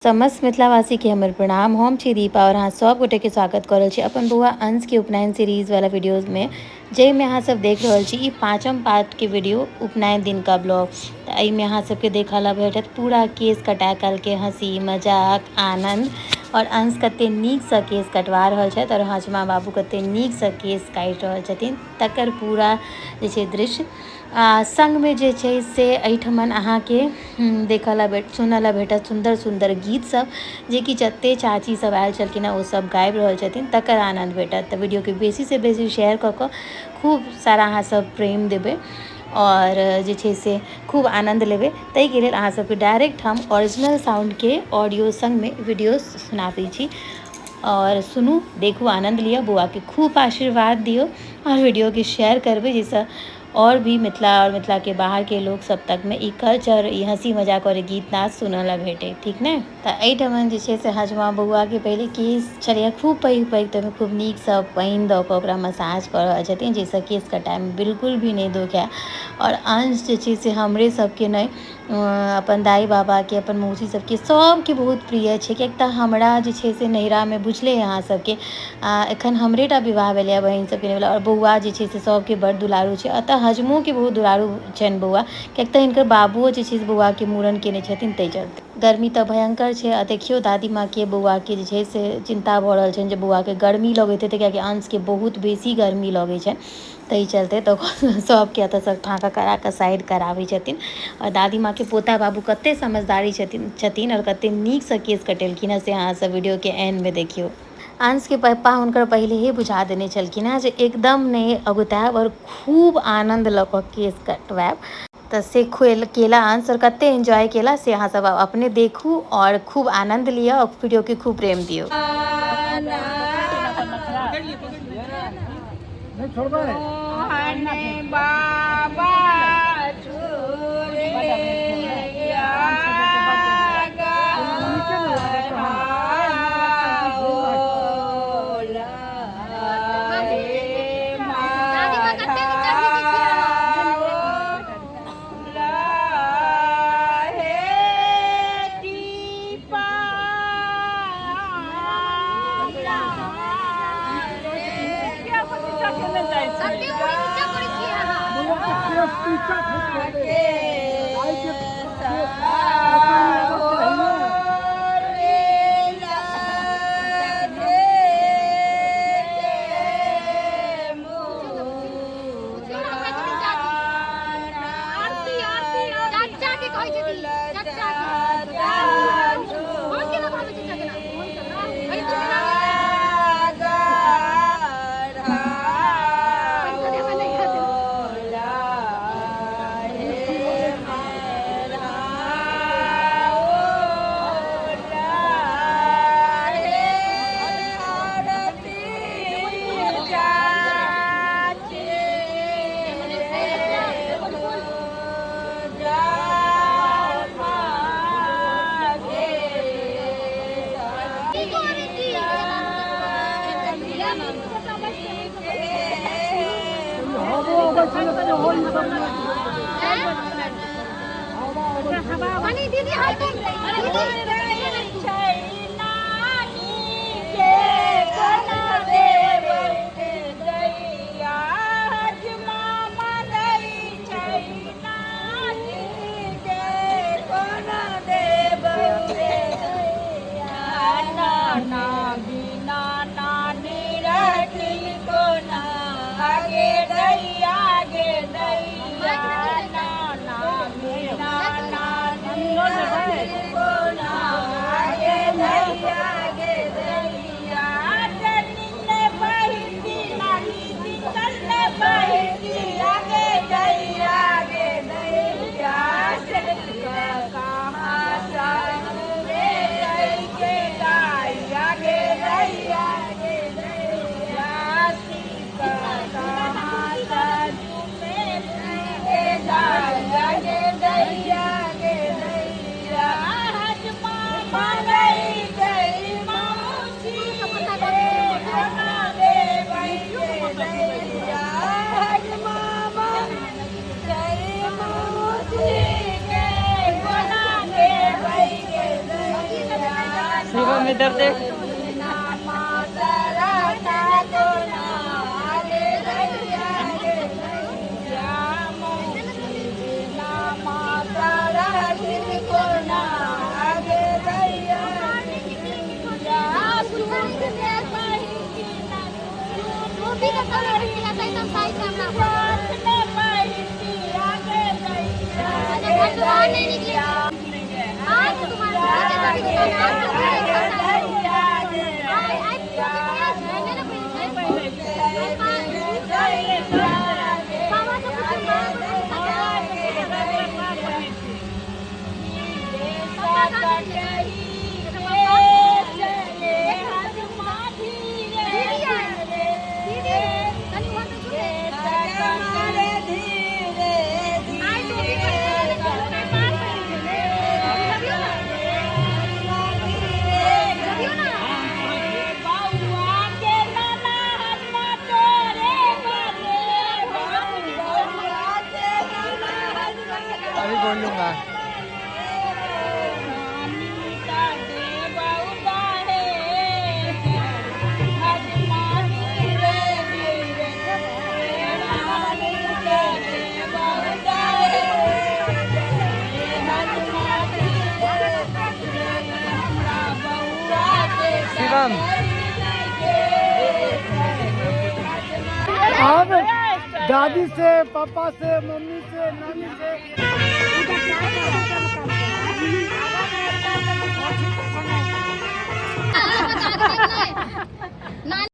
समस्त मिथिलावासी के हमर प्रणाम। हम छी दीपा और अहाँ सब गोटे के स्वागत कर रहल छी अपन बौआ अंश के उपनयन सीरीज वाला वीडियोज में, जैमे अहाँ सब देख रहल छी ई 5म पार्ट के वीडियो उपनयन दिन का ब्लॉग। तो एहिमे अहाँ सबके देखा ला भेटत पूरा केस कटा कल के हंसी मजाक आनंद, और अंश कते नीक से केस कटवा रहल छथि और हजमा बाबू कते नीक से केस काटि रहल छथिन, तकर पूरा जे छै दृश्य संग में जे छै से एहिठमन अहाँके देखऽ ला सुनऽ ला भेटत सुंदर सुंदर गीत सब, जे कि जते चाची सब आयल छलखिन वो सब गाबि रहल छथिन, तकर आनंद भेटत। तो वीडियो के बेसी से बेसी शेयर कऽ कऽ खूब सारा अहाँ सब प्रेम देबै और जे छै से खूब आनंद लेबै। ताहिके लेल अहाँ सबके डायरेक्ट हम ओरिजिनल साउंड के ऑडियो संग में वीडियो सुनाबै छी, और सुनू, देखू, आनंद लिया, बुआ के खूब आशीर्वाद दियो और वीडियो के शेयर करबै, जैसे और भी मिथिला और मिथिला के बाहर के लोग सब तक में ई कल्चर, ई हंसी मजाक और गीत नाच सुनऽ ला भेटे, ठीक ने। तो एहिठमन जे छै से हजमा बउआ के पहले केस छलैया खूब पैघ पैघ, तो खूब नीक से पानि दऽ कऽ ओकरा मसाज कऽ रहल छथिन, जाहिसँ केस कटाइ में बिल्कुल भी नहीं दुखाय। और अंश जे छै से हमरे सबके नहीं, अपन दाई बाबा के, अपन मौसी सबके, सबके बहुत प्रिय छै। कियाक तऽ हमरा जे छै से नैहरा में बुझले अहाँ सबके एखन हमरेटा विवाह भेलैया बहिन सबके नहि भेलै, और बौआ जे छै से सबके बड़ दुलारू छै। अतः हजमो के बहुत दुलारू छनि बौआ, कियाक तऽ हिनकर बाबुओ जे छै से बौआ के मूड़न केने छथिन, ताहि चलते। गर्मी तऽ भयंकर छै, आ देखियो दादी माँ के बौआ के जे छै से चिंता भऽ रहल छनि जे बौआ के गर्मी लगैत हेतै, कियाकि अंश के बहुत बेसी गर्मी लगै छनि, ताहि चलते। तो सबके एतऽ से ठाँका करा कऽ साइड कराबै छथिन। और दादी माँ के पोता बाबू कते समझदारी छथिन और कते नीक से केस कटेलखिन है, से अहाँ सब वीडियो के एंड में देखियो। अंश के पप्पा हुनकर पहले ही बुझा देने छलखिन हैं जे एकदम नहीं अगुतायब और खूब आनंद लऽ कऽ केस कटवायब। तो से केला अंश और कते एंजॉय केला से अहाँ सब अपने देखू और खूब आनंद लिया और वीडियो के खूब प्रेम दियो। शिवम इधर देख। अभी बोल लूंगा। शिवम अब दादी से, पापा से, मम्मी से, नानी से